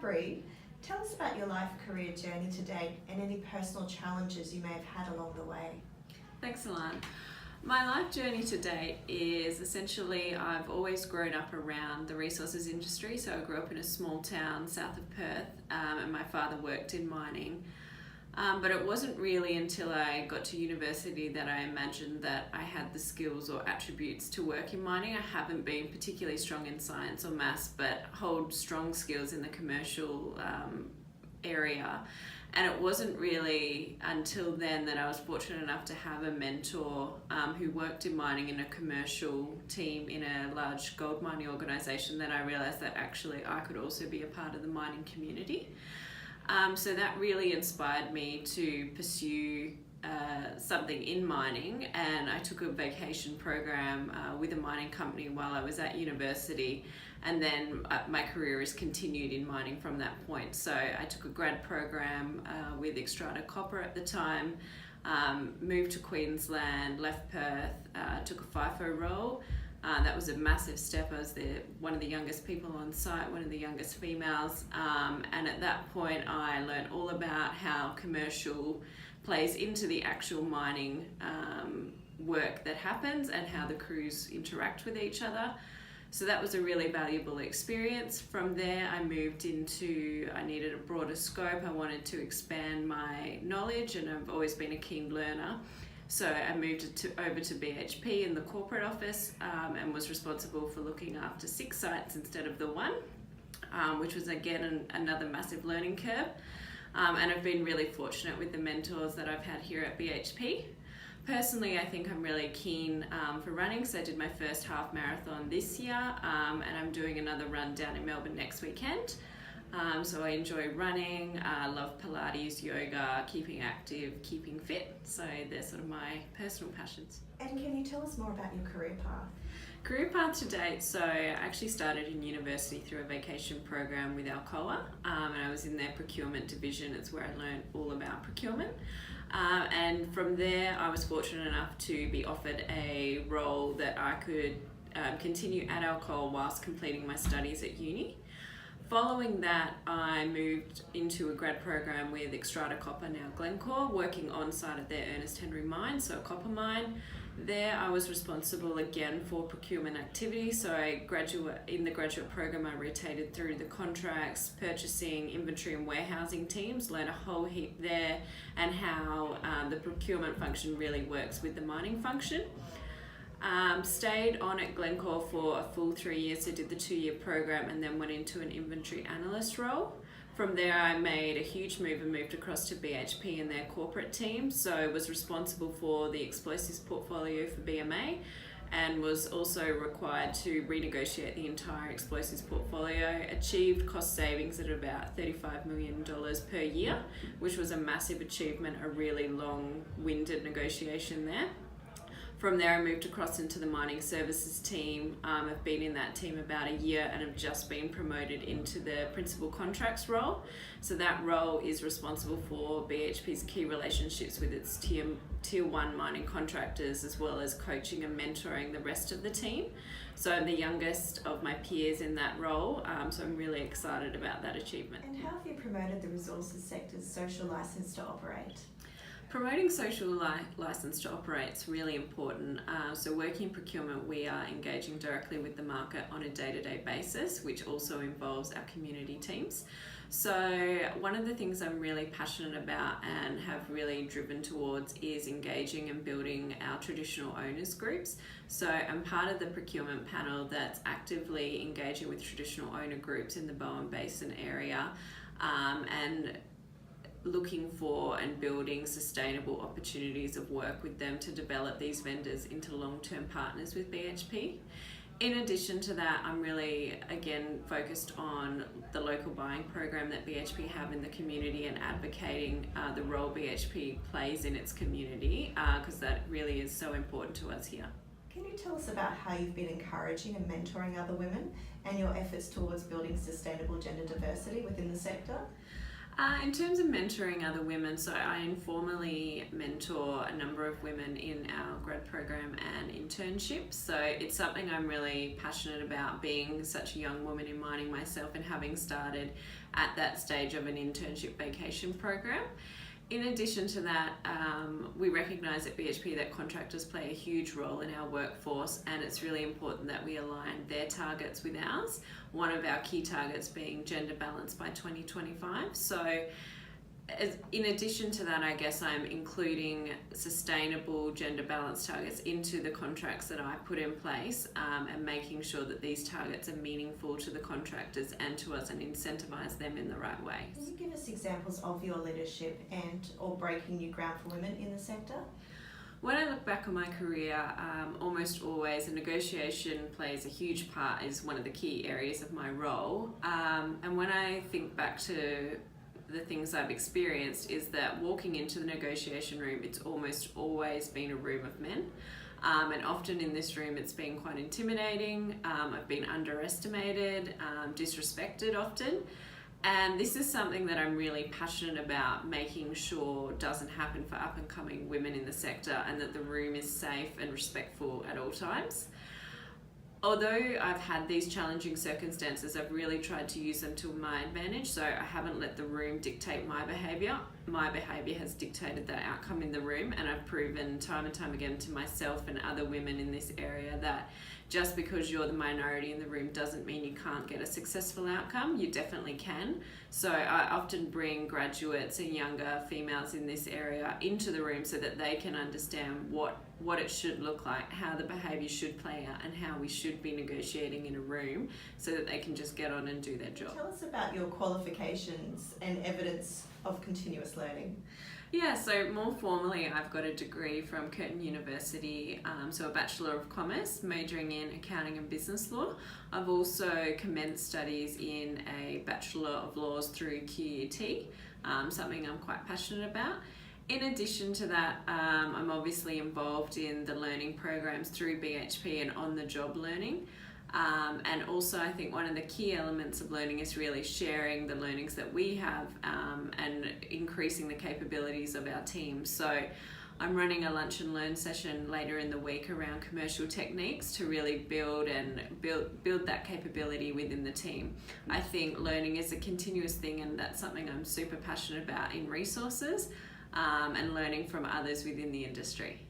Bree. Tell us about your life career journey to date and any personal challenges you may have had along the way. Thanks, Alan. My life journey to date is essentially I've always grown up around the resources industry. So I grew up in a small town south of Perth and my father worked in mining. But it wasn't really until I got to university that I imagined that I had the skills or attributes to work in mining. I haven't been particularly strong in science or maths, but hold strong skills in the commercial area. And it wasn't really until then that I was fortunate enough to have a mentor who worked in mining in a commercial team in a large gold mining organisation that I realised that actually I could also be a part of the mining community. So that really inspired me to pursue something in mining, and I took a vacation program with a mining company while I was at university, and then my career has continued in mining from that point. So I took a grad program with Xstrata Copper at the time, moved to Queensland, left Perth, took a FIFO role. That was a massive step. I was one of the youngest people on site, one of the youngest females, and at that point I learned all about how commercial plays into the actual mining work that happens and how the crews interact with each other. So that was a really valuable experience. From there I moved into, I needed a broader scope. I wanted to expand my knowledge and I've always been a keen learner. So I moved over to BHP in the corporate office and was responsible for looking after 6 sites instead of the 1, which was again another massive learning curve. And I've been really fortunate with the mentors that I've had here at BHP. Personally, I think I'm really keen for running, so I did my first half marathon this year and I'm doing another run down in Melbourne next weekend. So I enjoy running, I love Pilates, yoga, keeping active, keeping fit. So they're sort of my personal passions. And can you tell us more about your career path? Career path to date, so I actually started in university through a vacation program with Alcoa and I was in their procurement division. It's where I learned all about procurement. And from there I was fortunate enough to be offered a role that I could continue at Alcoa whilst completing my studies at uni. Following that, I moved into a grad program with Xstrata Copper, now Glencore, working on site at their Ernest Henry mine, so a copper mine. There I was responsible again for procurement activities, so in the graduate program I rotated through the contracts, purchasing, inventory and warehousing teams, learned a whole heap there and how the procurement function really works with the mining function. Stayed on at Glencore for a full 3 years, so did the 2-year program and then went into an inventory analyst role. From there I made a huge move and moved across to BHP and their corporate team, so I was responsible for the explosives portfolio for BMA and was also required to renegotiate the entire explosives portfolio, achieved cost savings at about $35 million per year, which was a massive achievement, a really long-winded negotiation there. From there I moved across into the mining services team. I've been in that team about a year and have just been promoted into the principal contracts role. So that role is responsible for BHP's key relationships with its tier 1 mining contractors, as well as coaching and mentoring the rest of the team. So I'm the youngest of my peers in that role, so I'm really excited about that achievement. And how have you promoted the resources sector's social licence to operate? Promoting social licence to operate is really important. So working in procurement, we are engaging directly with the market on a day-to-day basis, which also involves our community teams. So one of the things I'm really passionate about and have really driven towards is engaging and building our traditional owners groups. So I'm part of the procurement panel that's actively engaging with traditional owner groups in the Bowen Basin area and looking for and building sustainable opportunities of work with them to develop these vendors into long-term partners with BHP. In addition to that, I'm really, again, focused on the local buying program that BHP have in the community and advocating the role BHP plays in its community, because that really is so important to us here. Can you tell us about how you've been encouraging and mentoring other women and your efforts towards building sustainable gender diversity within the sector? In terms of mentoring other women, so I informally mentor a number of women in our grad program and internships. So it's something I'm really passionate about, being such a young woman in mining myself and having started at that stage of an internship vacation program. In addition to that, we recognise at BHP that contractors play a huge role in our workforce, and it's really important that we align their targets with ours. One of our key targets being gender balance by 2025. So in addition to that, I guess I'm including sustainable gender balance targets into the contracts that I put in place, and making sure that these targets are meaningful to the contractors and to us and incentivise them in the right way. Can you give us examples of your leadership and or breaking new ground for women in the sector? When I look back on my career, almost always a negotiation plays a huge part, is one of the key areas of my role. And when I think back to the things I've experienced, is that walking into the negotiation room, it's almost always been a room of men. And often in this room it's been quite intimidating. I've been underestimated, disrespected often. And this is something that I'm really passionate about making sure doesn't happen for up and coming women in the sector, and that the room is safe and respectful at all times. Although I've had these challenging circumstances, I've really tried to use them to my advantage. So I haven't let the room dictate my behaviour. My behaviour has dictated the outcome in the room, and I've proven time and time again to myself and other women in this area that just because you're the minority in the room doesn't mean you can't get a successful outcome. You definitely can. So I often bring graduates and younger females in this area into the room so that they can understand what it should look like, how the behaviour should play out, and how we should be negotiating in a room, so that they can just get on and do their job. Tell us about your qualifications and evidence of continuous learning. Yeah, so more formally, I've got a degree from Curtin University, so a Bachelor of Commerce, majoring in Accounting and Business Law. I've also commenced studies in a Bachelor of Laws through QUT, something I'm quite passionate about. In addition to that, I'm obviously involved in the learning programs through BHP and on-the-job learning. And also I think one of the key elements of learning is really sharing the learnings that we have, and increasing the capabilities of our team. So I'm running a lunch and learn session later in the week around commercial techniques to really build that capability within the team. I think learning is a continuous thing, and that's something I'm super passionate about in resources, and learning from others within the industry.